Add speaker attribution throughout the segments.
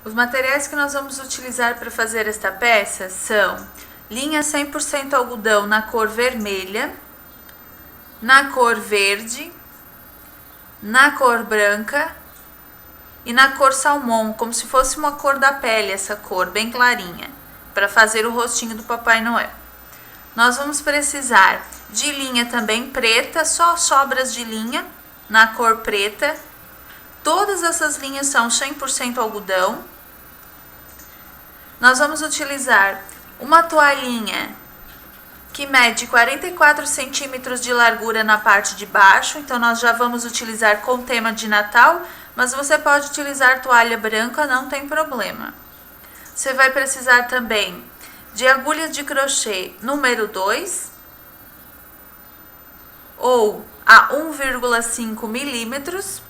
Speaker 1: Os materiais que nós vamos utilizar para fazer esta peça são linha 100% algodão na cor vermelha, na cor verde, na cor branca e na cor salmão, como se fosse uma cor da pele, essa cor bem clarinha, para fazer o rostinho do Papai Noel. Nós vamos precisar de linha também preta, só sobras de linha na cor preta. Todas essas linhas são 100% algodão. Nós vamos utilizar uma toalhinha que mede 44 centímetros de largura na parte de baixo, então nós já vamos utilizar com tema de Natal, mas você pode utilizar toalha branca, não tem problema. Você vai precisar também de agulha de crochê número 2 ou a 1,5 milímetros.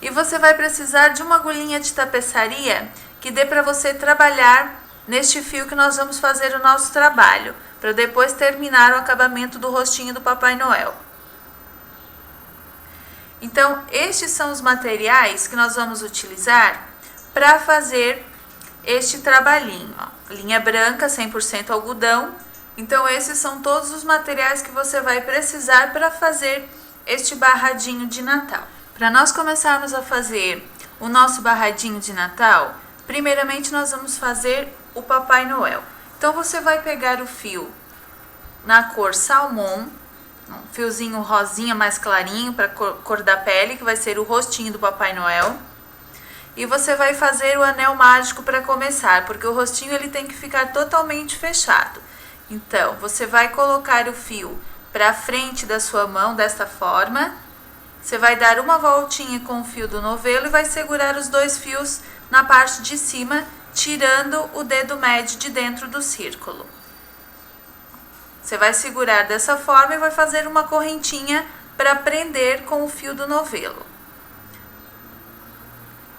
Speaker 1: E você vai precisar de uma agulhinha de tapeçaria que dê para você trabalhar neste fio que nós vamos fazer o nosso trabalho, para depois terminar o acabamento do rostinho do Papai Noel. Então, estes são os materiais que nós vamos utilizar para fazer este trabalhinho. Ó. Linha branca, 100% algodão. Então, esses são todos os materiais que você vai precisar para fazer este barradinho de Natal. Para nós começarmos a fazer o nosso barradinho de Natal, primeiramente nós vamos fazer o Papai Noel. Então você vai pegar o fio na cor salmão, um fiozinho rosinha mais clarinho para cor da pele, que vai ser o rostinho do Papai Noel. E você vai fazer o anel mágico para começar, porque o rostinho ele tem que ficar totalmente fechado. Então você vai colocar o fio para frente da sua mão desta forma. Você vai dar uma voltinha com o fio do novelo e vai segurar os dois fios na parte de cima, tirando o dedo médio de dentro do círculo. Você vai segurar dessa forma e vai fazer uma correntinha para prender com o fio do novelo.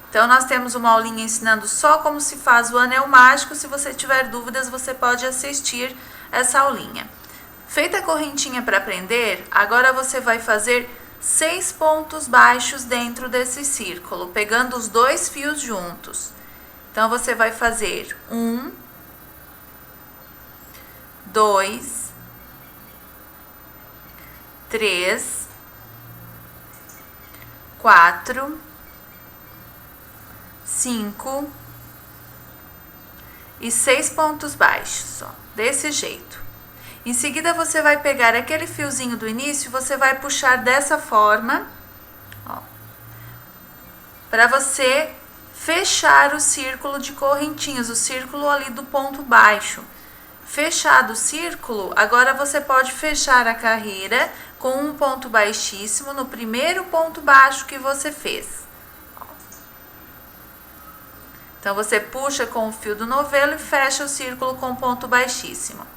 Speaker 1: Então, nós temos uma aulinha ensinando só como se faz o anel mágico. Se você tiver dúvidas, você pode assistir essa aulinha. Feita a correntinha para prender, agora você vai fazer 6 pontos baixos dentro desse círculo, pegando os dois fios juntos. Então, você vai fazer 1, 2, 3, 4, 5 e 6 pontos baixos, ó, desse jeito. Em seguida, você vai pegar aquele fiozinho do início, você vai puxar dessa forma, ó, para você fechar o círculo de correntinhas, o círculo ali do ponto baixo. Fechado o círculo, agora você pode fechar a carreira com um ponto baixíssimo no primeiro ponto baixo que você fez. Então, você puxa com o fio do novelo e fecha o círculo com ponto baixíssimo.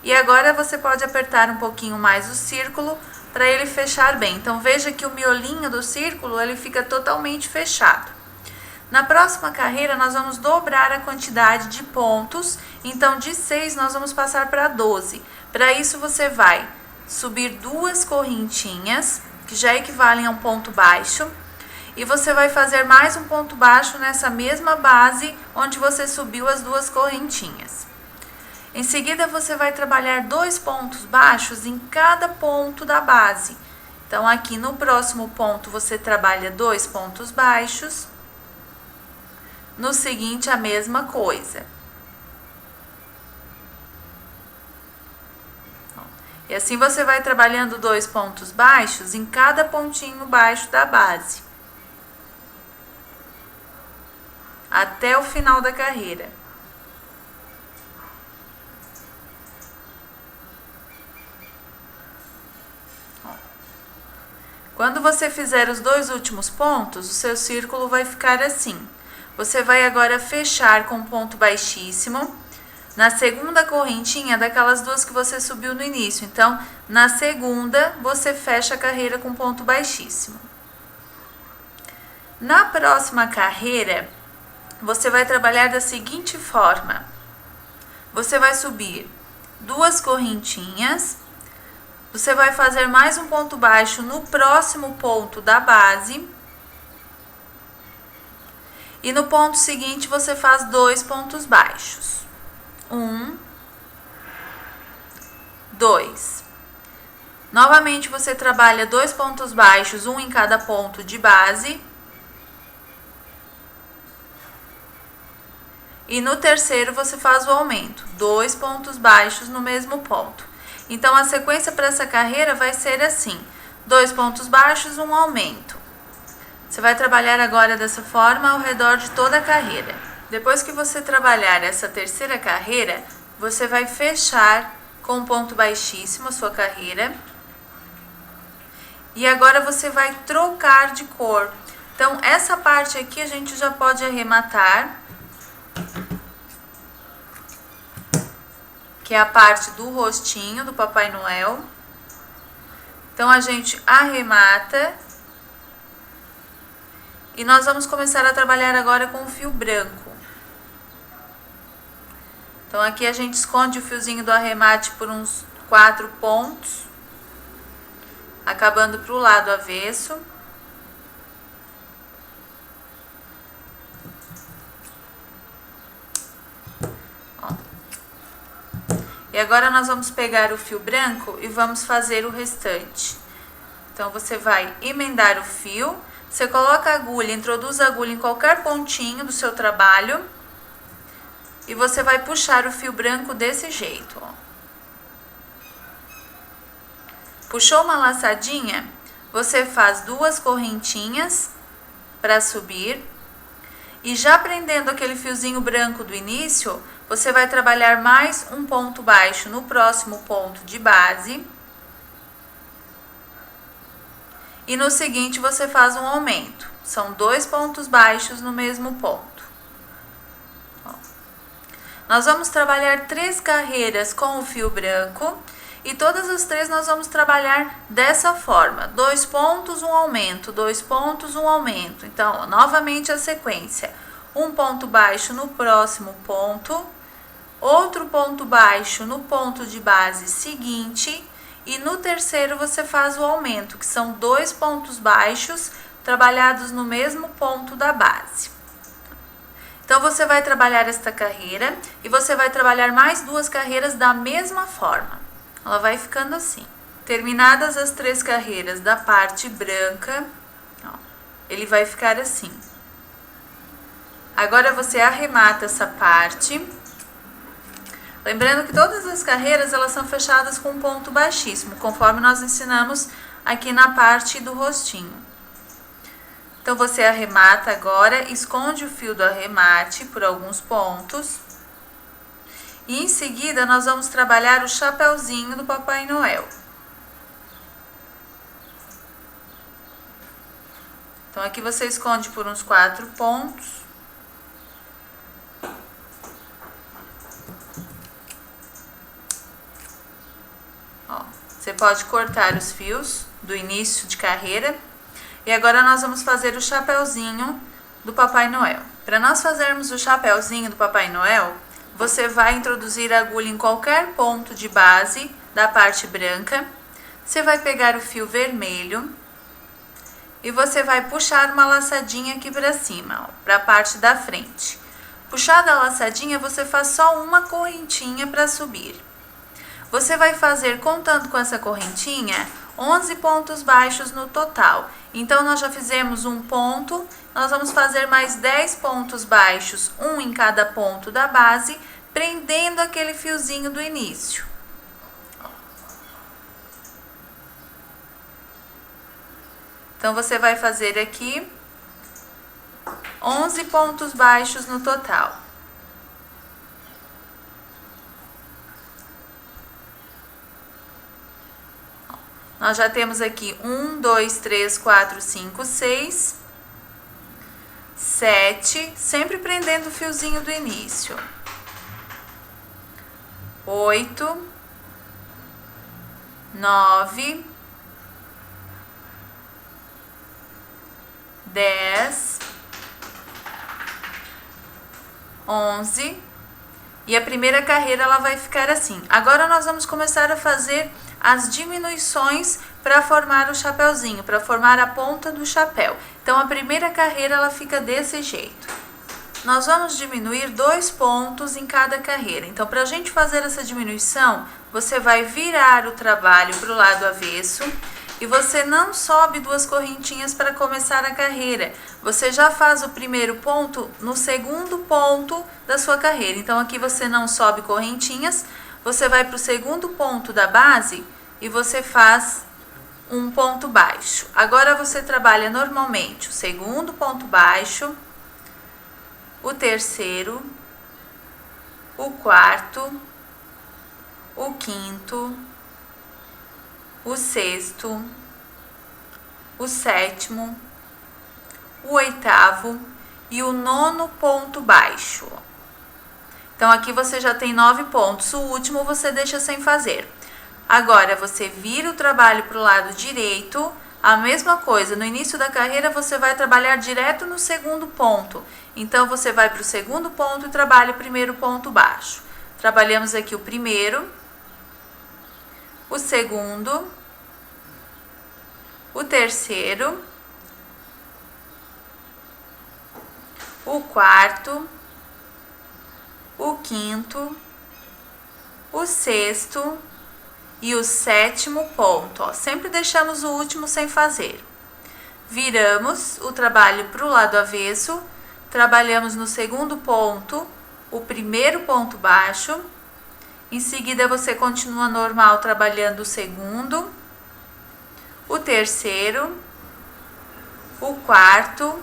Speaker 1: E agora você pode apertar um pouquinho mais o círculo para ele fechar bem. Então, veja que o miolinho do círculo ele fica totalmente fechado. Na próxima carreira, nós vamos dobrar a quantidade de pontos. Então, de 6, nós vamos passar para 12. Para isso, você vai subir 2 correntinhas, que já equivalem a um ponto baixo. E você vai fazer mais um ponto baixo nessa mesma base, onde você subiu as 2 correntinhas. Em seguida, você vai trabalhar 2 pontos baixos em cada ponto da base. Então, aqui no próximo ponto, você trabalha 2 pontos baixos. No seguinte, a mesma coisa. E assim você vai trabalhando 2 pontos baixos em cada pontinho baixo da base, até o final da carreira. Quando você fizer os 2 últimos pontos, o seu círculo vai ficar assim. Você vai agora fechar com ponto baixíssimo na segunda correntinha daquelas 2 que você subiu no início. Então, na segunda, você fecha a carreira com ponto baixíssimo. Na próxima carreira, você vai trabalhar da seguinte forma. Você vai subir 2 correntinhas. Você vai fazer mais um ponto baixo no próximo ponto da base. E no ponto seguinte, você faz 2 pontos baixos. 1, 2. Novamente, você trabalha 2 pontos baixos, um em cada ponto de base. E no terceiro, você faz o aumento, 2 pontos baixos no mesmo ponto. Então, a sequência para essa carreira vai ser assim: 2 pontos baixos, um aumento. Você vai trabalhar agora dessa forma ao redor de toda a carreira. Depois que você trabalhar essa terceira carreira, você vai fechar com um ponto baixíssimo a sua carreira. E agora você vai trocar de cor. Então, essa parte aqui a gente já pode arrematar, que é a parte do rostinho do Papai Noel. Então, a gente arremata. E nós vamos começar a trabalhar agora com o fio branco. Então, aqui a gente esconde o fiozinho do arremate por uns 4 pontos, acabando para o lado avesso. Ó. E agora nós vamos pegar o fio branco e vamos fazer o restante. Então, você vai emendar o fio, você coloca a agulha, introduz a agulha em qualquer pontinho do seu trabalho e você vai puxar o fio branco desse jeito, ó. Puxou uma laçadinha, você faz 2 correntinhas para subir e já prendendo aquele fiozinho branco do início, você vai trabalhar mais um ponto baixo no próximo ponto de base e no seguinte você faz um aumento. São 2 pontos baixos no mesmo ponto. Ó. Nós vamos trabalhar 3 carreiras com o fio branco. E todas as 3 nós vamos trabalhar dessa forma: 2 pontos, um aumento, 2 pontos, um aumento. Então, novamente a sequência: um ponto baixo no próximo ponto, outro ponto baixo no ponto de base seguinte, e no terceiro você faz o aumento, que são 2 pontos baixos trabalhados no mesmo ponto da base. Então, você vai trabalhar esta carreira e você vai trabalhar mais 2 carreiras da mesma forma. Ela vai ficando assim. Terminadas as 3 carreiras da parte branca, ó, ele vai ficar assim. Agora você arremata essa parte. Lembrando que todas as carreiras elas são fechadas com um ponto baixíssimo, conforme nós ensinamos aqui na parte do rostinho. Então, você arremata agora, esconde o fio do arremate por alguns pontos. E em seguida, nós vamos trabalhar o chapeuzinho do Papai Noel. Então, aqui você esconde por uns 4 pontos. Ó, você pode cortar os fios do início de carreira. E agora nós vamos fazer o chapeuzinho do Papai Noel. Para nós fazermos o chapeuzinho do Papai Noel, você vai introduzir a agulha em qualquer ponto de base da parte branca. Você vai pegar o fio vermelho e você vai puxar uma laçadinha aqui para cima, para a parte da frente. Puxada a laçadinha, você faz só uma correntinha para subir. Você vai fazer, contando com essa correntinha, 11 pontos baixos no total. Então, nós já fizemos um ponto, nós vamos fazer mais 10 pontos baixos, um em cada ponto da base, prendendo aquele fiozinho do início. Então, você vai fazer aqui 11 pontos baixos no total. Nós já temos aqui 1, 2, 3, 4, 5, 6, 7, sempre prendendo o fiozinho do início. 8, 9, 10, 11. E a primeira carreira ela vai ficar assim. Agora nós vamos começar a fazer as diminuições para formar o chapeuzinho, para formar a ponta do chapéu. Então, a primeira carreira ela fica desse jeito. nós vamos diminuir 2 pontos em cada carreira. Então, para a gente fazer essa diminuição, você vai virar o trabalho para o lado avesso e você não sobe 2 correntinhas para começar a carreira. Você já faz o primeiro ponto no segundo ponto da sua carreira. Então, aqui você não sobe correntinhas, você vai para o segundo ponto da base e você faz um ponto baixo. Agora você trabalha normalmente o segundo ponto baixo, o terceiro, o quarto, o quinto, o sexto, o sétimo, o oitavo e o nono ponto baixo. Então, aqui você já tem 9 pontos. O último você deixa sem fazer. Agora, você vira o trabalho para o lado direito. A mesma coisa, no início da carreira você vai trabalhar direto no segundo ponto. Então, você vai para o segundo ponto e trabalha o primeiro ponto baixo. Trabalhamos aqui o primeiro, o segundo, o terceiro, o quarto, o quinto, o sexto e o sétimo ponto. Ó, sempre deixamos o último sem fazer. Viramos o trabalho para o lado avesso, trabalhamos no segundo ponto o primeiro ponto baixo. Em seguida, você continua normal trabalhando o segundo, o terceiro, o quarto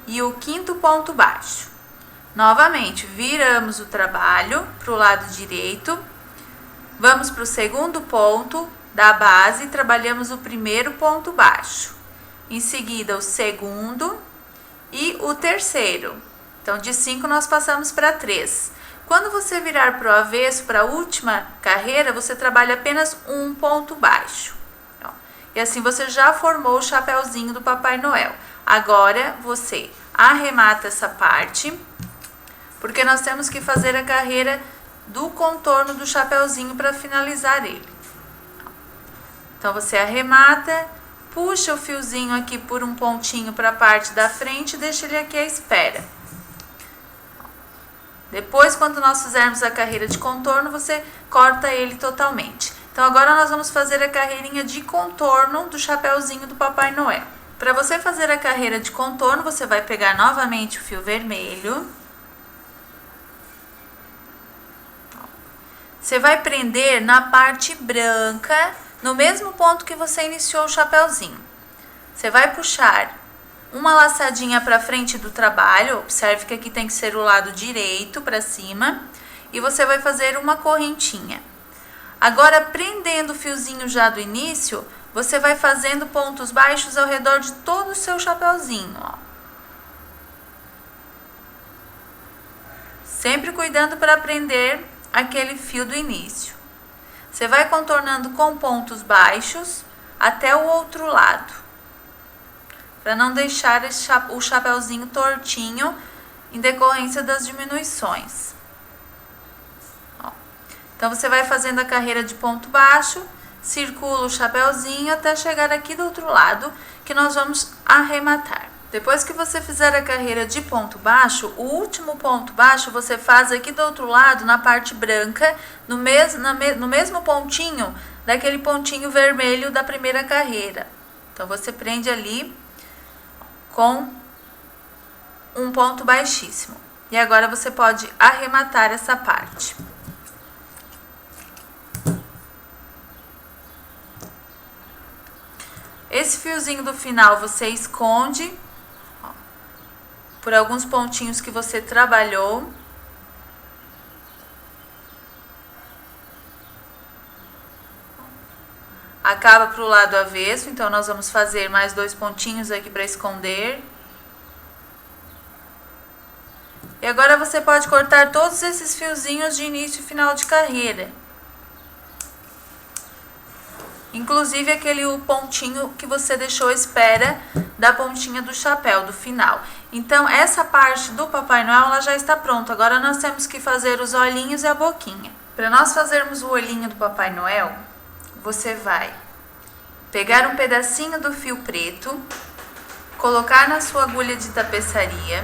Speaker 1: e o quinto ponto baixo. Novamente, viramos o trabalho para o lado direito, vamos para o segundo ponto da base e trabalhamos o primeiro ponto baixo. Em seguida, o segundo e o terceiro. Então, de 5 nós passamos para 3. Quando você virar para o avesso, para a última carreira, você trabalha apenas um ponto baixo. Ó, e assim você já formou o chapéuzinho do Papai Noel. Agora, você arremata essa parte, porque nós temos que fazer a carreira do contorno do chapéuzinho para finalizar ele. Então, você arremata, puxa o fiozinho aqui por um pontinho para a parte da frente e deixa ele aqui à espera. Depois, quando nós fizermos a carreira de contorno, você corta ele totalmente. Então, agora nós vamos fazer a carreirinha de contorno do chapéuzinho do Papai Noel. Para você fazer a carreira de contorno, você vai pegar novamente o fio vermelho. Você vai prender na parte branca, no mesmo ponto que você iniciou o chapéuzinho. Você vai puxar uma laçadinha para frente do trabalho, observe que aqui tem que ser o lado direito para cima, e você vai fazer uma correntinha. Agora, prendendo o fiozinho já do início, você vai fazendo pontos baixos ao redor de todo o seu chapéuzinho, ó. Sempre cuidando para prender aquele fio do início. Você vai contornando com pontos baixos até o outro lado, para não deixar o chapéuzinho tortinho em decorrência das diminuições. Ó. Então, você vai fazendo a carreira de ponto baixo, circula o chapéuzinho até chegar aqui do outro lado, que nós vamos arrematar. Depois que você fizer a carreira de ponto baixo, o último ponto baixo você faz aqui do outro lado, na parte branca, no mesmo pontinho daquele pontinho vermelho da primeira carreira. Então, você prende ali com um ponto baixíssimo. E agora você pode arrematar essa parte. Esse fiozinho do final você esconde por alguns pontinhos que você trabalhou. Acaba para o lado avesso, então nós vamos fazer mais 2 pontinhos aqui para esconder. E agora você pode cortar todos esses fiozinhos de início e final de carreira. Inclusive aquele pontinho que você deixou à espera da pontinha do chapéu, do final. Então, essa parte do Papai Noel ela já está pronta. Agora nós temos que fazer os olhinhos e a boquinha. Para nós fazermos o olhinho do Papai Noel, você vai pegar um pedacinho do fio preto, colocar na sua agulha de tapeçaria,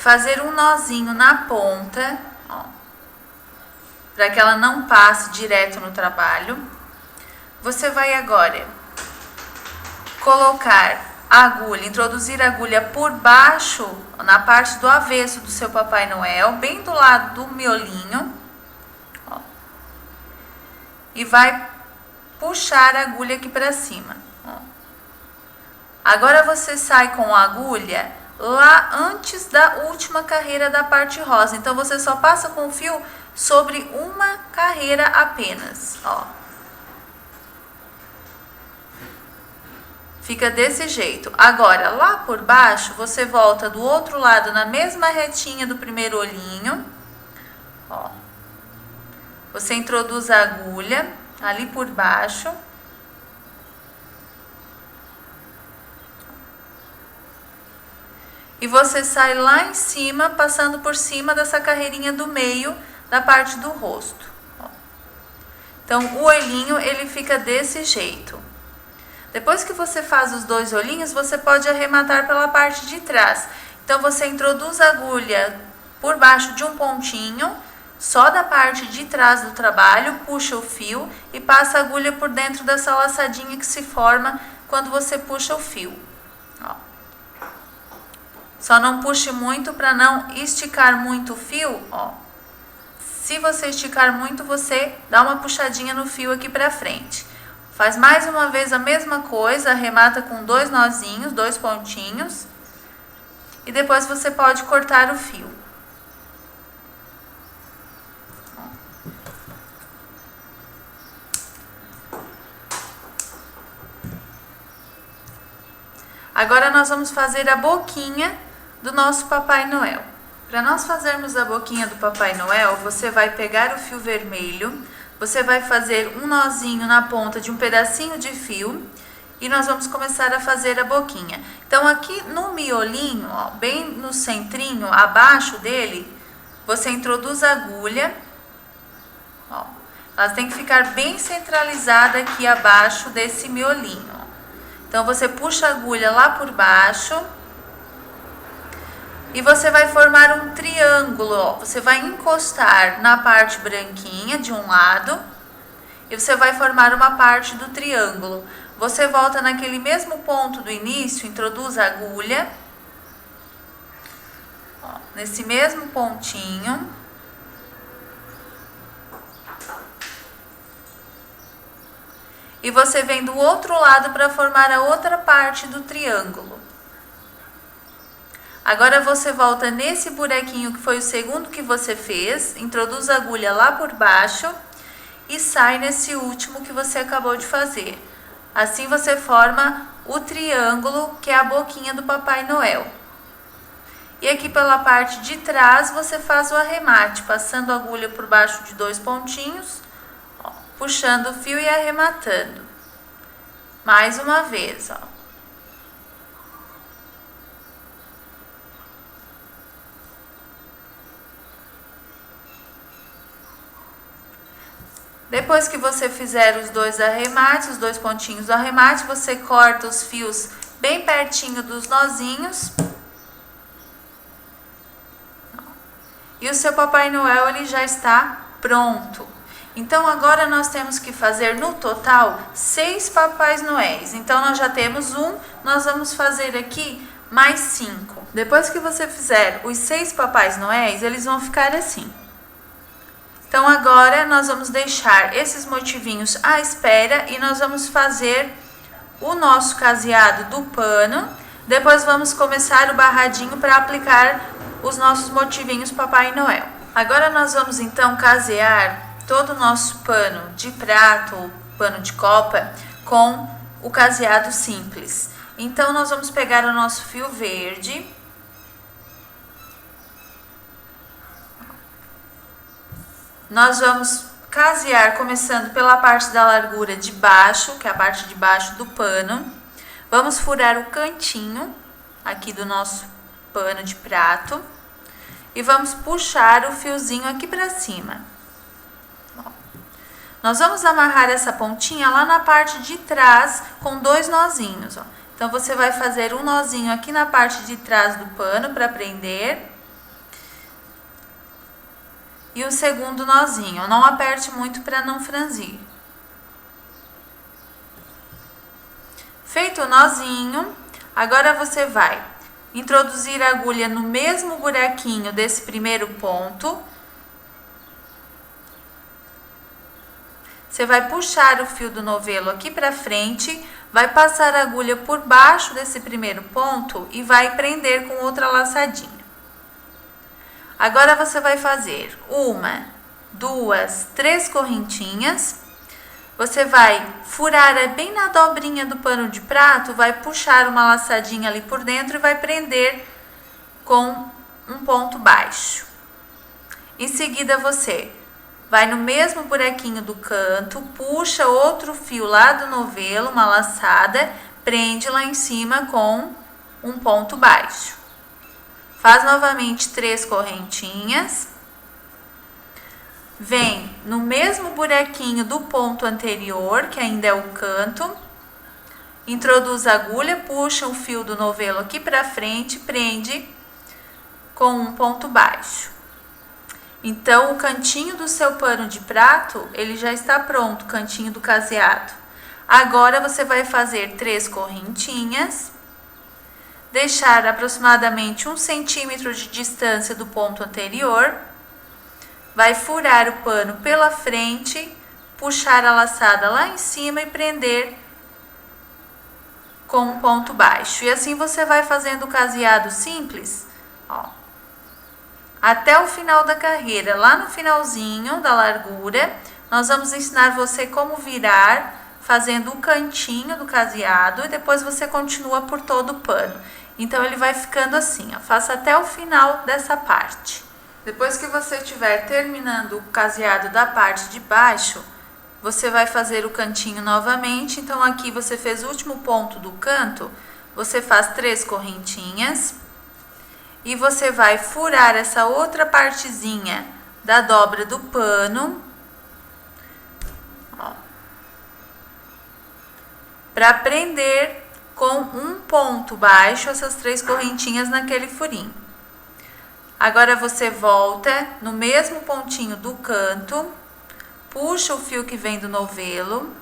Speaker 1: fazer um nozinho na ponta, para que ela não passe direto no trabalho. Você vai agora colocar a agulha, introduzir a agulha por baixo, na parte do avesso do seu Papai Noel, bem do lado do miolinho, e vai puxar a agulha aqui para cima. Agora você sai com a agulha lá antes da última carreira da parte rosa. Então você só passa com o fio sobre uma carreira apenas, Fica desse jeito. Agora, lá por baixo, você volta do outro lado na mesma retinha do primeiro olhinho, Você introduz a agulha ali por baixo. E você sai lá em cima, passando por cima dessa carreirinha do meio da parte do rosto. Então, o olhinho, ele fica desse jeito. Depois que você faz os dois olhinhos, você pode arrematar pela parte de trás. Então, você introduz a agulha por baixo de um pontinho, só da parte de trás do trabalho, puxa o fio e passa a agulha por dentro dessa laçadinha que se forma quando você puxa o fio. Só não puxe muito para não esticar muito o fio, Se você esticar muito, você dá uma puxadinha no fio aqui para frente. Faz mais uma vez a mesma coisa, arremata com dois nozinhos, dois pontinhos. E depois você pode cortar o fio. Agora nós vamos fazer a boquinha do nosso Papai Noel. Para nós fazermos a boquinha do Papai Noel, você vai pegar o fio vermelho, você vai fazer um nozinho na ponta de um pedacinho de fio e nós vamos começar a fazer a boquinha. Então aqui no miolinho, bem no centrinho, abaixo dele, você introduz a agulha, ela tem que ficar bem centralizada aqui abaixo desse miolinho. Então você puxa a agulha lá por baixo e você vai formar um triângulo, Você vai encostar na parte branquinha de um lado e você vai formar uma parte do triângulo. Você volta naquele mesmo ponto do início, introduz a agulha, nesse mesmo pontinho. E você vem do outro lado para formar a outra parte do triângulo. Agora você volta nesse buraquinho que foi o segundo que você fez, introduz a agulha lá por baixo e sai nesse último que você acabou de fazer. Assim você forma o triângulo que é a boquinha do Papai Noel. E aqui pela parte de trás você faz o arremate, passando a agulha por baixo de dois pontinhos, puxando o fio e arrematando. Mais uma vez, Depois que você fizer os dois arremates, os dois pontinhos do arremate, você corta os fios bem pertinho dos nozinhos. E o seu Papai Noel, ele já está pronto. Então, agora nós temos que fazer no total 6 Papais Noéis. Então, nós já temos um, nós vamos fazer aqui mais 5. Depois que você fizer os 6 Papais Noéis, eles vão ficar assim. Então, agora nós vamos deixar esses motivinhos à espera e nós vamos fazer o nosso caseado do pano. Depois vamos começar o barradinho para aplicar os nossos motivinhos Papai Noel. Agora nós vamos então casear todo o nosso pano de prato ou pano de copa com o caseado simples. Então nós vamos pegar o nosso fio verde, nós vamos casear começando pela parte da largura de baixo, que é a parte de baixo do pano. Vamos furar o cantinho aqui do nosso pano de prato e vamos puxar o fiozinho aqui para cima. Nós vamos amarrar essa pontinha lá na parte de trás com 2 nozinhos. Então, você vai fazer um nozinho aqui na parte de trás do pano para prender e o segundo nozinho. Não aperte muito para não franzir. Feito o nozinho, agora você vai introduzir a agulha no mesmo buraquinho desse primeiro ponto. Você vai puxar o fio do novelo aqui para frente, vai passar a agulha por baixo desse primeiro ponto e vai prender com outra laçadinha. Agora você vai fazer 1, 2, 3 correntinhas. Você vai furar bem na dobrinha do pano de prato, vai puxar uma laçadinha ali por dentro e vai prender com um ponto baixo. Em seguida você vai no mesmo buraquinho do canto, puxa outro fio lá do novelo, uma laçada, prende lá em cima com um ponto baixo. Faz novamente 3 correntinhas. Vem no mesmo buraquinho do ponto anterior, que ainda é o canto. Introduz a agulha, puxa o fio do novelo aqui para frente, prende com um ponto baixo. Então, o cantinho do seu pano de prato, ele já está pronto, o cantinho do caseado. Agora, você vai fazer 3 correntinhas, deixar aproximadamente 1 centímetro de distância do ponto anterior, vai furar o pano pela frente, puxar a laçada lá em cima e prender com um ponto baixo. E assim você vai fazendo o caseado simples, ó, até o final da carreira. Lá no finalzinho da largura, nós vamos ensinar você como virar, fazendo o cantinho do caseado, e depois você continua por todo o pano. Então, ele vai ficando assim, ó, faça até o final dessa parte. Depois que você estiver terminando o caseado da parte de baixo, você vai fazer o cantinho novamente. Então, aqui você fez o último ponto do canto, você faz 3 correntinhas e você vai furar essa outra partezinha da dobra do pano, para prender com um ponto baixo essas 3 correntinhas naquele furinho. Agora você volta no mesmo pontinho do canto, puxa o fio que vem do novelo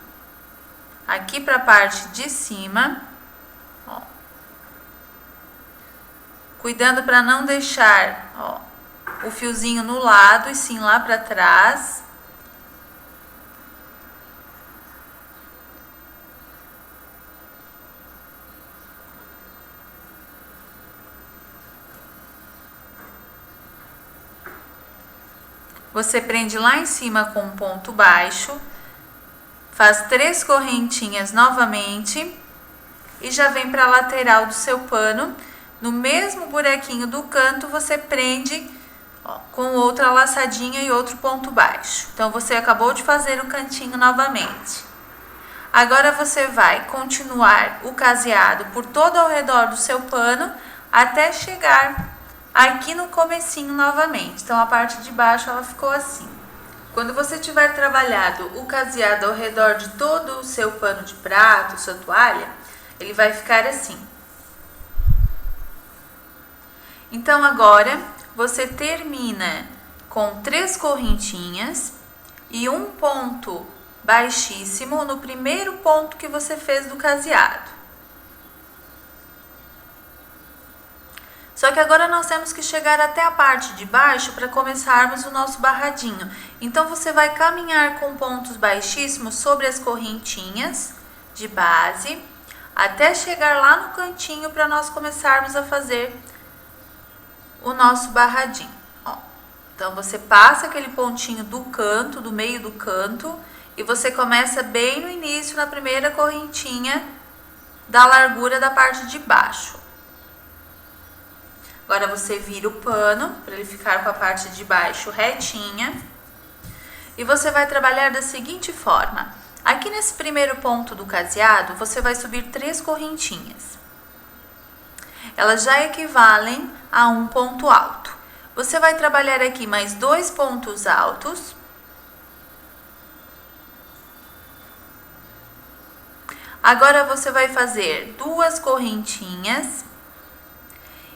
Speaker 1: aqui para a parte de cima, ó, cuidando para não deixar, ó, o fiozinho no lado e sim lá para trás. Você prende lá em cima com um ponto baixo, faz 3 correntinhas novamente e já vem para a lateral do seu pano. No mesmo buraquinho do canto, você prende, ó, com outra laçadinha e outro ponto baixo. Então, você acabou de fazer o cantinho novamente. Agora, você vai continuar o caseado por todo ao redor do seu pano até chegar aqui no comecinho novamente. Então, a parte de baixo ela ficou assim. Quando você tiver trabalhado o caseado ao redor de todo o seu pano de prato, sua toalha, ele vai ficar assim. Então, agora você termina com 3 correntinhas e um ponto baixíssimo no primeiro ponto que você fez do caseado. Só que agora nós temos que chegar até a parte de baixo para começarmos o nosso barradinho. Então, você vai caminhar com pontos baixíssimos sobre as correntinhas de base, até chegar lá no cantinho para nós começarmos a fazer o nosso barradinho. Ó, então, você passa aquele pontinho do canto, do meio do canto, e você começa bem no início, na primeira correntinha da largura da parte de baixo. Agora, você vira o pano para ele ficar com a parte de baixo retinha. E você vai trabalhar da seguinte forma. Aqui nesse primeiro ponto do caseado, você vai subir 3 correntinhas. Elas já equivalem a um ponto alto. Você vai trabalhar aqui mais 2 pontos altos. Agora, você vai fazer 2 correntinhas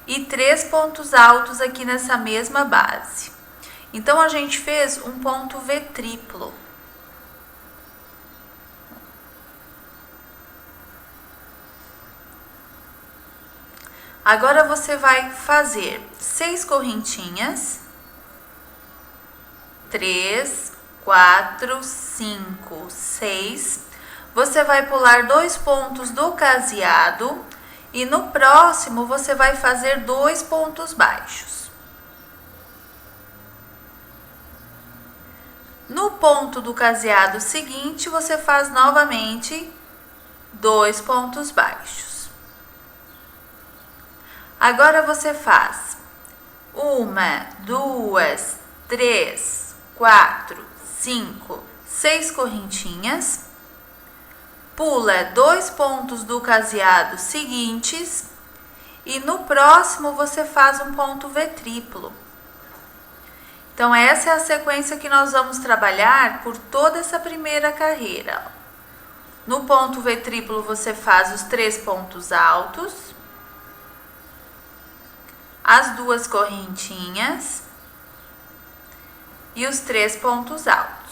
Speaker 1: e 3 pontos altos aqui nessa mesma base. Então, a gente fez um ponto V triplo. Agora, você vai fazer 6 correntinhas. 3, 4, 5, 6. Você vai pular 2 pontos do caseado e no próximo você vai fazer 2 pontos baixos. No ponto do caseado seguinte, você faz novamente 2 pontos baixos. Agora você faz 1, 2, 3, 4, 5, 6 correntinhas, pula 2 pontos do caseado seguintes e no próximo você faz um ponto V triplo. Então, essa é a sequência que nós vamos trabalhar por toda essa primeira carreira. No ponto V triplo você faz os 3 pontos altos, as 2 correntinhas e os 3 pontos altos.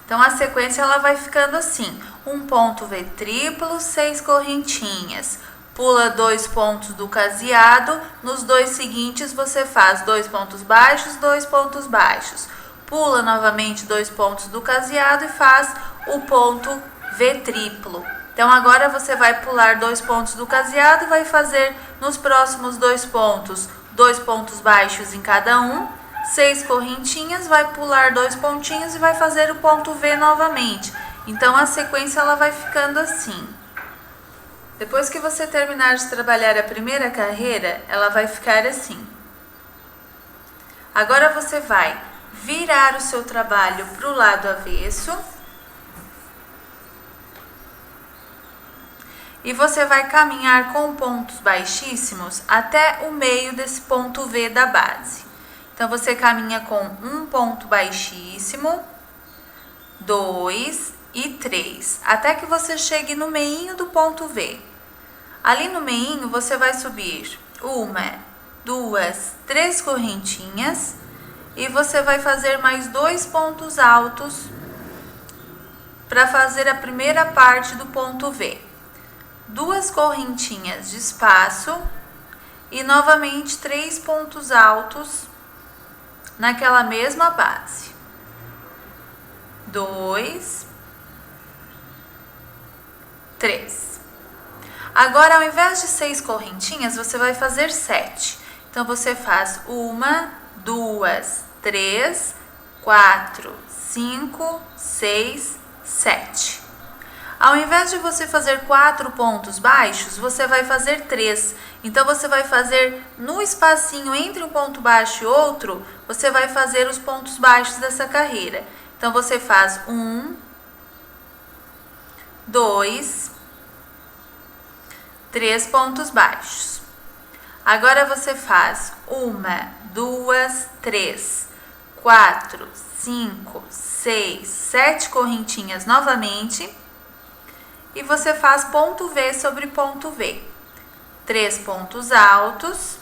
Speaker 1: Então, a sequência ela vai ficando assim: um ponto V triplo, 6 correntinhas, pula 2 pontos do caseado, nos 2 seguintes você faz 2 pontos baixos, 2 pontos baixos, pula novamente 2 pontos do caseado e faz o ponto V triplo. Então, agora você vai pular 2 pontos do caseado e vai fazer nos próximos 2 pontos, 2 pontos baixos em cada um, 6 correntinhas, vai pular 2 pontinhos e vai fazer o ponto V novamente. Então, a sequência ela vai ficando assim. Depois que você terminar de trabalhar a primeira carreira, ela vai ficar assim. Agora você vai virar o seu trabalho para o lado avesso. E você vai caminhar com pontos baixíssimos até o meio desse ponto V da base. Então, você caminha com um ponto baixíssimo, 2 e 3, até que você chegue no meinho do ponto V. Ali no meinho, você vai subir 1, 2, 3 correntinhas e você vai fazer mais 2 pontos altos para fazer a primeira parte do ponto V. 2 correntinhas de espaço e novamente 3 pontos altos naquela mesma base. 2, 3. Agora, ao invés de 6 correntinhas, você vai fazer 7. Então, você faz 1, 2, 3, 4, 5, 6, 7. Ao invés de você fazer 4 pontos baixos, você vai fazer 3. Então, você vai fazer no espacinho entre um ponto baixo e outro, você vai fazer os pontos baixos dessa carreira. Então, você faz 1, 2, 3 pontos baixos. Agora, você faz 1, 2, 3, 4, 5, 6, 7 correntinhas novamente. E você faz ponto V sobre ponto V. 3 pontos altos.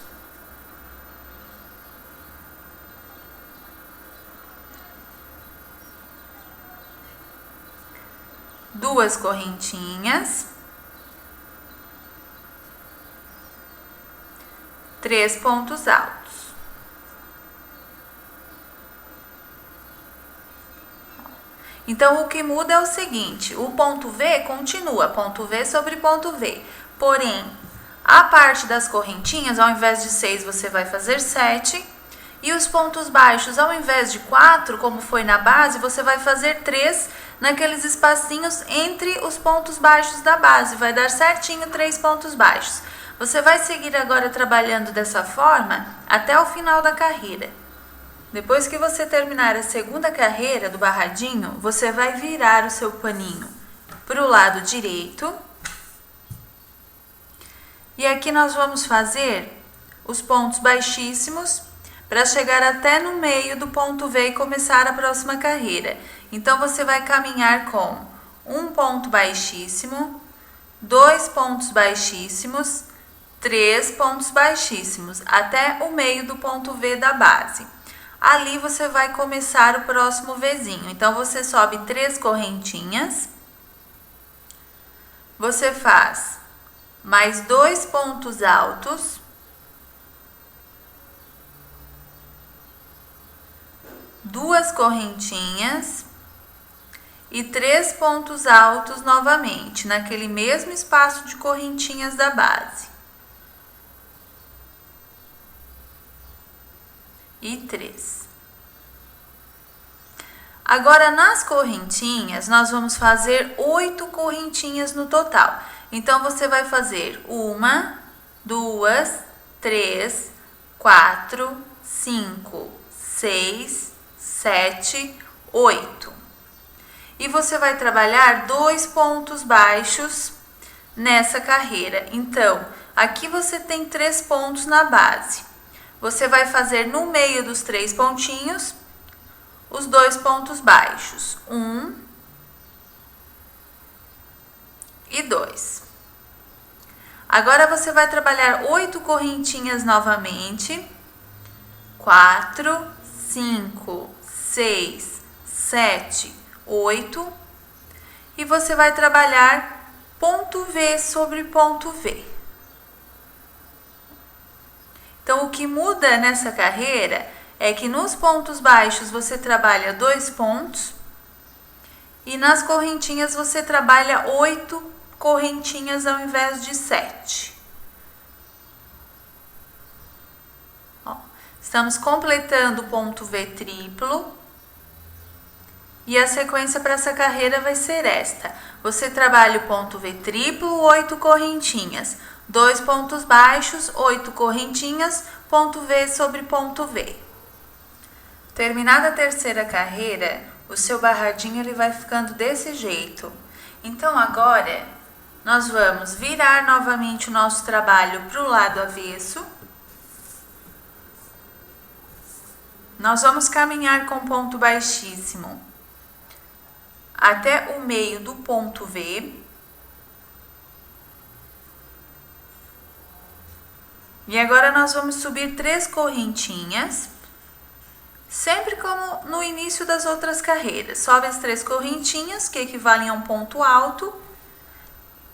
Speaker 1: Duas correntinhas. 3 pontos altos. Então, o que muda é o seguinte: o ponto V continua, ponto V sobre ponto V. Porém, a parte das correntinhas, ao invés de 6, você vai fazer 7. E os pontos baixos, ao invés de 4, como foi na base, você vai fazer 3 naqueles espacinhos entre os pontos baixos da base. Vai dar certinho 3 pontos baixos. Você vai seguir agora trabalhando dessa forma até o final da carreira. Depois que você terminar a segunda carreira do barradinho, você vai virar o seu paninho para o lado direito. E aqui nós vamos fazer os pontos baixíssimos para chegar até no meio do ponto V e começar a próxima carreira. Então, você vai caminhar com um ponto baixíssimo, 2 pontos baixíssimos, 3 pontos baixíssimos, até o meio do ponto V da base. Ali você vai começar o próximo Vzinho. Então, você sobe 3 correntinhas, você faz mais 2 pontos altos, duas correntinhas e 3 pontos altos novamente, naquele mesmo espaço de correntinhas da base. E 3. Agora, nas correntinhas, nós vamos fazer 8 correntinhas no total. Então, você vai fazer 1, 2, 3, 4, 5, 6, 7, 8. E você vai trabalhar 2 pontos baixos nessa carreira. Então, aqui você tem 3 pontos na base. Você vai fazer no meio dos 3 pontinhos os 2 pontos baixos. 1 e 2. Agora, você vai trabalhar 8 correntinhas novamente. 4, 5, 6, 7, 8. E você vai trabalhar ponto V sobre ponto V. Então, o que muda nessa carreira é que nos pontos baixos você trabalha 2 pontos e nas correntinhas você trabalha 8 correntinhas ao invés de 7. Ó, estamos completando o ponto V triplo e a sequência para essa carreira vai ser esta. Você trabalha o ponto V triplo, 8 correntinhas. 2 pontos baixos, 8 correntinhas, ponto V sobre ponto V. Terminada a terceira carreira, o seu barradinho ele vai ficando desse jeito. Então, agora, nós vamos virar novamente o nosso trabalho para o lado avesso. Nós vamos caminhar com ponto baixíssimo até o meio do ponto V. E agora nós vamos subir 3 correntinhas, sempre como no início das outras carreiras. Sobe as 3 correntinhas, que equivalem a um ponto alto.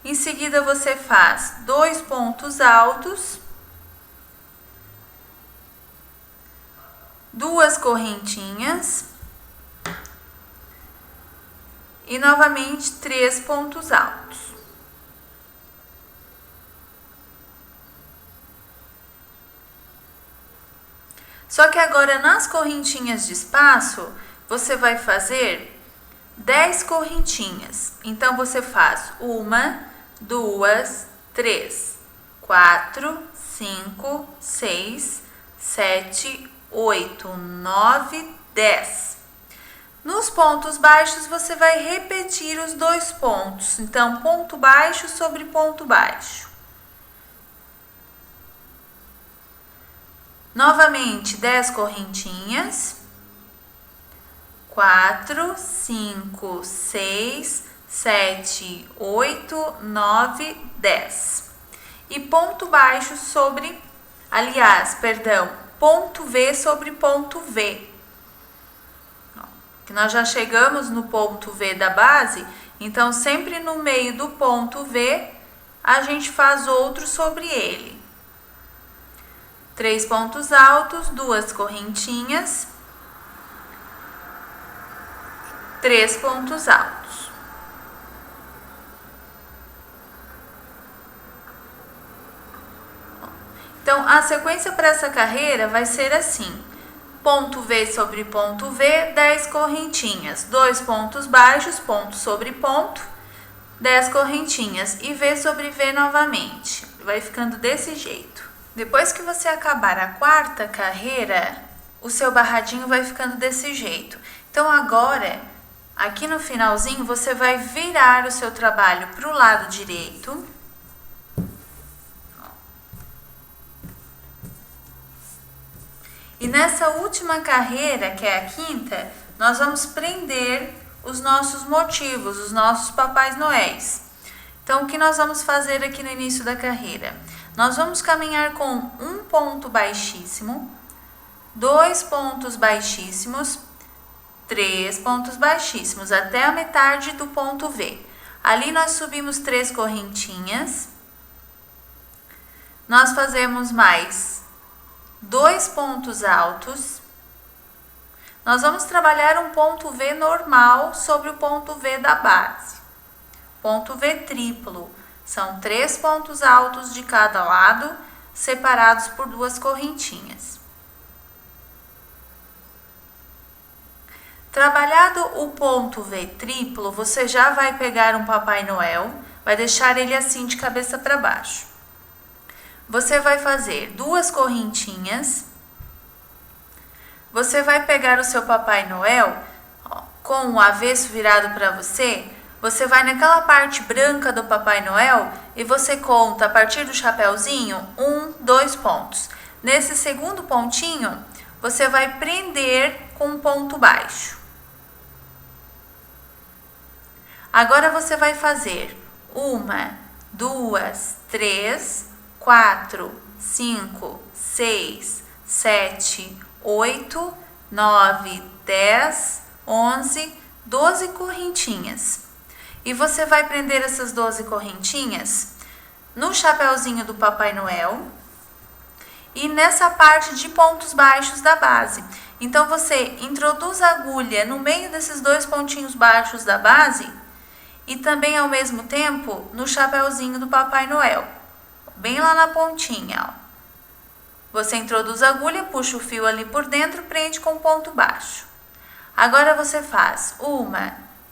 Speaker 1: Em seguida, você faz 2 pontos altos, 2 correntinhas e novamente 3 pontos altos. Só que agora, nas correntinhas de espaço, você vai fazer 10 correntinhas. Então, você faz 1, 2, 3, 4, 5, 6, 7, 8, 9, 10. Nos pontos baixos, você vai repetir os 2 pontos. Então, ponto baixo sobre ponto baixo. Novamente, 10 correntinhas. 4, 5, 6, 7, 8, 9, 10. E ponto baixo sobre, ponto V sobre ponto V. Que nós já chegamos no ponto V da base, então sempre no meio do ponto V, a gente faz outro sobre ele. 3 pontos altos, 2 correntinhas, 3 pontos altos. Então, a sequência para essa carreira vai ser assim: ponto V sobre ponto V, 10 correntinhas, 2 pontos baixos, ponto sobre ponto, 10 correntinhas e V sobre V novamente. Vai ficando desse jeito. Depois que você acabar a quarta carreira, o seu barradinho vai ficando desse jeito. Então, agora, aqui no finalzinho, você vai virar o seu trabalho para o lado direito. E nessa última carreira, que é a quinta, nós vamos prender os nossos motivos, os nossos Papais Noéis. Então, o que nós vamos fazer aqui no início da carreira? Nós vamos caminhar com um ponto baixíssimo, 2 pontos baixíssimos, 3 pontos baixíssimos, até a metade do ponto V. Ali nós subimos 3 correntinhas. Nós fazemos mais 2 pontos altos. Nós vamos trabalhar um ponto V normal sobre o ponto V da base. Ponto V triplo. São 3 pontos altos de cada lado, separados por 2 correntinhas. Trabalhado o ponto V triplo, você já vai pegar um Papai Noel, vai deixar ele assim de cabeça para baixo. Você vai fazer 2 correntinhas. Você vai pegar o seu Papai Noel, ó, com o avesso virado para você. Você vai naquela parte branca do Papai Noel e você conta a partir do chapéuzinho 1, 2 pontos. Nesse segundo pontinho, você vai prender com um ponto baixo. Agora você vai fazer 1, 2, 3, 4, 5, 6, 7, 8, 9, 10, 11, 12 correntinhas. E você vai prender essas 12 correntinhas no chapéuzinho do Papai Noel e nessa parte de pontos baixos da base. Então, você introduz a agulha no meio desses 2 pontinhos baixos da base e também, ao mesmo tempo, no chapéuzinho do Papai Noel, bem lá na pontinha, ó. Você introduz a agulha, puxa o fio ali por dentro, prende com ponto baixo. Agora você faz 1,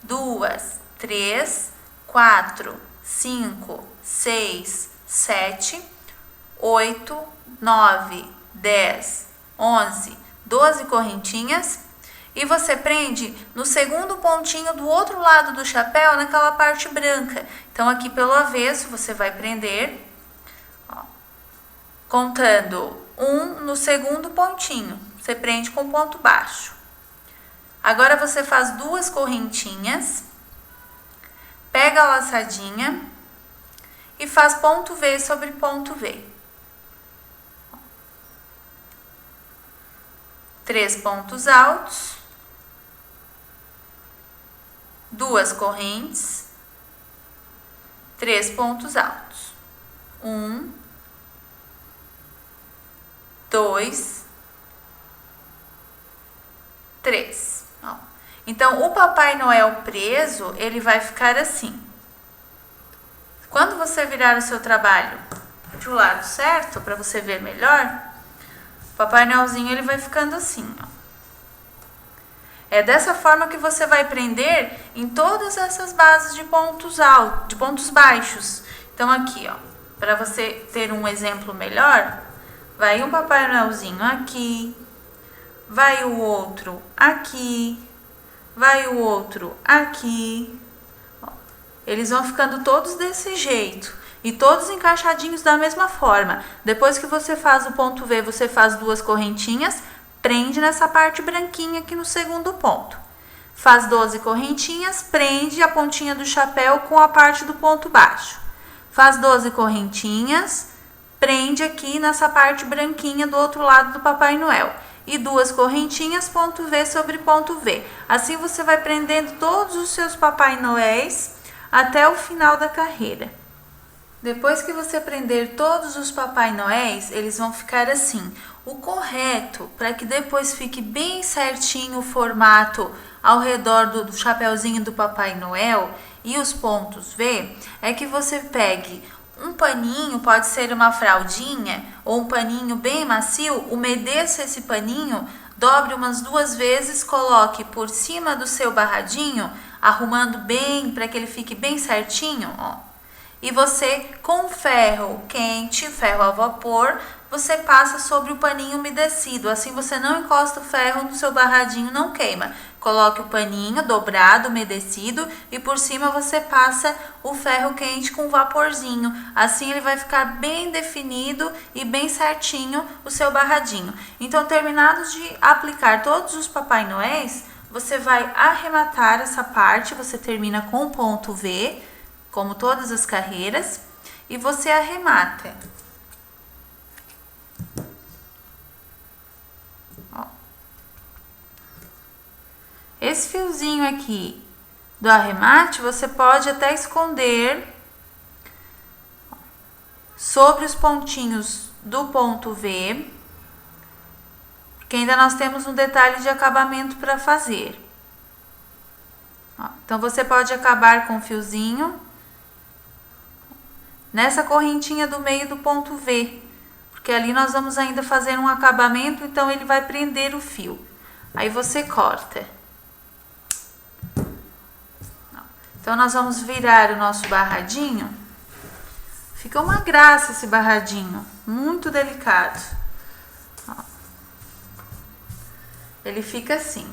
Speaker 1: 2, 3, 4, 5, 6, 7, 8, 9, 10, 11, 12 correntinhas e você prende no segundo pontinho do outro lado do chapéu, naquela parte branca. Então, aqui pelo avesso, você vai prender, ó, contando 1 no segundo pontinho. Você prende com ponto baixo. Agora, você faz 2 correntinhas, pega a laçadinha e faz ponto V sobre ponto V. 3 pontos altos, 2 correntes, 3 pontos altos. 1, 2, 3. Ó. Então, o Papai Noel preso, ele vai ficar assim. Quando você virar o seu trabalho pro lado certo, para você ver melhor, o Papai Noelzinho ele vai ficando assim, ó. É dessa forma que você vai prender em todas essas bases de pontos altos, de pontos baixos. Então, aqui, ó, para você ter um exemplo melhor, vai um Papai Noelzinho aqui, vai o outro aqui, vai o outro aqui. Ó, eles vão ficando todos desse jeito e todos encaixadinhos da mesma forma. Depois que você faz o ponto V, você faz 2 correntinhas, prende nessa parte branquinha aqui no segundo ponto. Faz 12 correntinhas, prende a pontinha do chapéu com a parte do ponto baixo. Faz 12 correntinhas, prende aqui nessa parte branquinha do outro lado do Papai Noel. E 2 correntinhas, ponto V sobre ponto V. Assim você vai prendendo todos os seus Papai Noéis até o final da carreira. Depois que você prender todos os Papai Noéis, eles vão ficar assim. O correto, para que depois fique bem certinho o formato ao redor do chapeuzinho do Papai Noel e os pontos V, é que você pegue um paninho, pode ser uma fraldinha ou um paninho bem macio, umedeça esse paninho, dobre umas 2 vezes, coloque por cima do seu barradinho, arrumando bem para que ele fique bem certinho, ó. E você, com ferro quente, ferro a vapor, você passa sobre o paninho umedecido. Assim você não encosta o ferro no seu barradinho, não queima. Coloque o paninho dobrado, umedecido, e por cima você passa o ferro quente com vaporzinho. Assim ele vai ficar bem definido e bem certinho o seu barradinho. Então, terminados de aplicar todos os Papai Noéis, você vai arrematar essa parte, você termina com ponto V, como todas as carreiras, e você arremata. Ó. Esse fiozinho aqui do arremate, você pode até esconder sobre os pontinhos do ponto V, porque ainda nós temos um detalhe de acabamento para fazer. Ó, então, você pode acabar com o fiozinho nessa correntinha do meio do ponto V, porque ali nós vamos ainda fazer um acabamento, então ele vai prender o fio. Aí você corta. Então, nós vamos virar o nosso barradinho. Fica uma graça esse barradinho, muito delicado. Ó. Ele fica assim.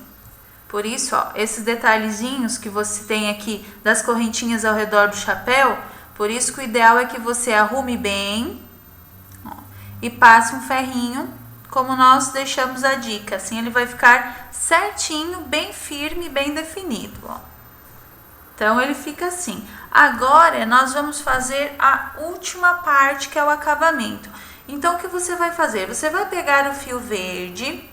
Speaker 1: Por isso, ó, esses detalhezinhos que você tem aqui das correntinhas ao redor do chapéu, por isso que o ideal é que você arrume bem, ó, e passe um ferrinho, como nós deixamos a dica. Assim ele vai ficar certinho, bem firme, bem definido, ó. Então, ele fica assim. Agora, nós vamos fazer a última parte, que é o acabamento. Então, o que você vai fazer? Você vai pegar o fio verde.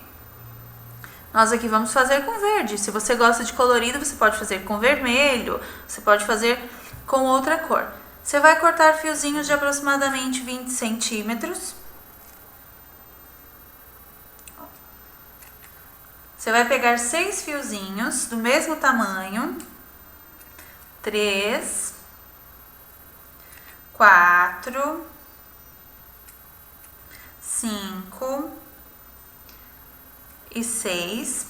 Speaker 1: Nós aqui vamos fazer com verde. Se você gosta de colorido, você pode fazer com vermelho. Você pode fazer com outra cor. Você vai cortar fiozinhos de aproximadamente 20 centímetros. Você vai pegar 6 fiozinhos do mesmo tamanho. 3, 4, 5 e 6.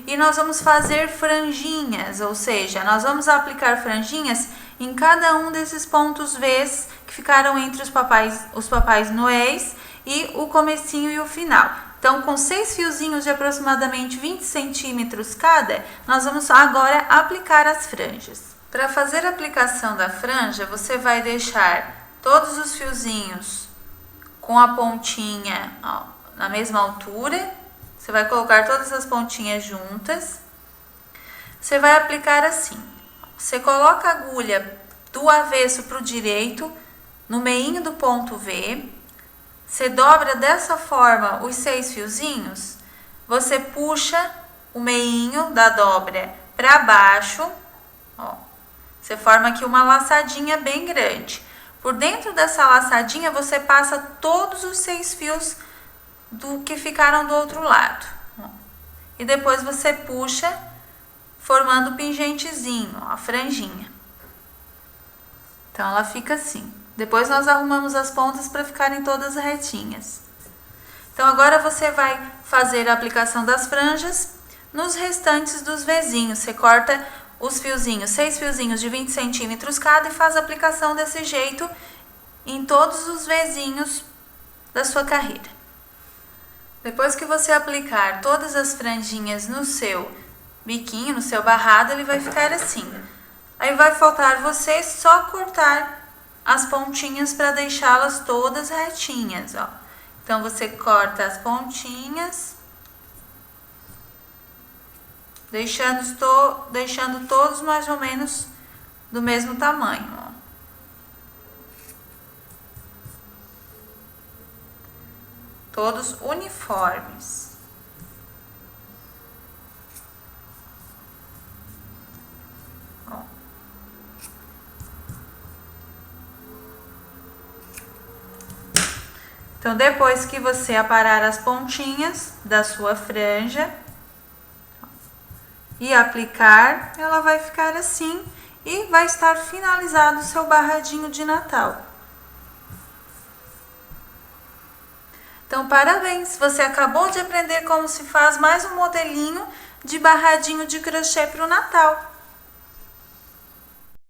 Speaker 1: E nós vamos fazer franjinhas, ou seja, nós vamos aplicar franjinhas em cada um desses pontos V's que ficaram entre os papais noéis e o comecinho e o final. Então, com 6 fiozinhos de aproximadamente 20 centímetros cada, nós vamos agora aplicar as franjas. Para fazer a aplicação da franja, você vai deixar todos os fiozinhos com a pontinha, ó, na mesma altura. Você vai colocar todas as pontinhas juntas. Você vai aplicar assim. Você coloca a agulha do avesso para o direito, no meinho do ponto V. Você dobra dessa forma os 6 fiozinhos. Você puxa o meinho da dobra para baixo, ó. Você forma aqui uma laçadinha bem grande. Por dentro dessa laçadinha, você passa todos os 6 fios do que ficaram do outro lado. E depois você puxa, formando o pingentezinho, ó, a franjinha. Então, ela fica assim. Depois nós arrumamos as pontas para ficarem todas retinhas. Então, agora você vai fazer a aplicação das franjas nos restantes dos Vzinhos. Você corta os fiozinhos, 6 fiozinhos de 20 centímetros cada, e faz a aplicação desse jeito em todos os Vzinhos da sua carreira. Depois que você aplicar todas as franjinhas no seu biquinho, no seu barrado, ele vai ficar assim. Aí vai faltar você só cortar as pontinhas para deixá-las todas retinhas, ó. Então, você corta as pontinhas, deixando todos mais ou menos do mesmo tamanho, ó. Todos uniformes. Ó. Então, depois que você aparar as pontinhas da sua franja e aplicar, ela vai ficar assim e vai estar finalizado o seu barradinho de Natal. Então, parabéns! Você acabou de aprender como se faz mais um modelinho de barradinho de crochê para o Natal.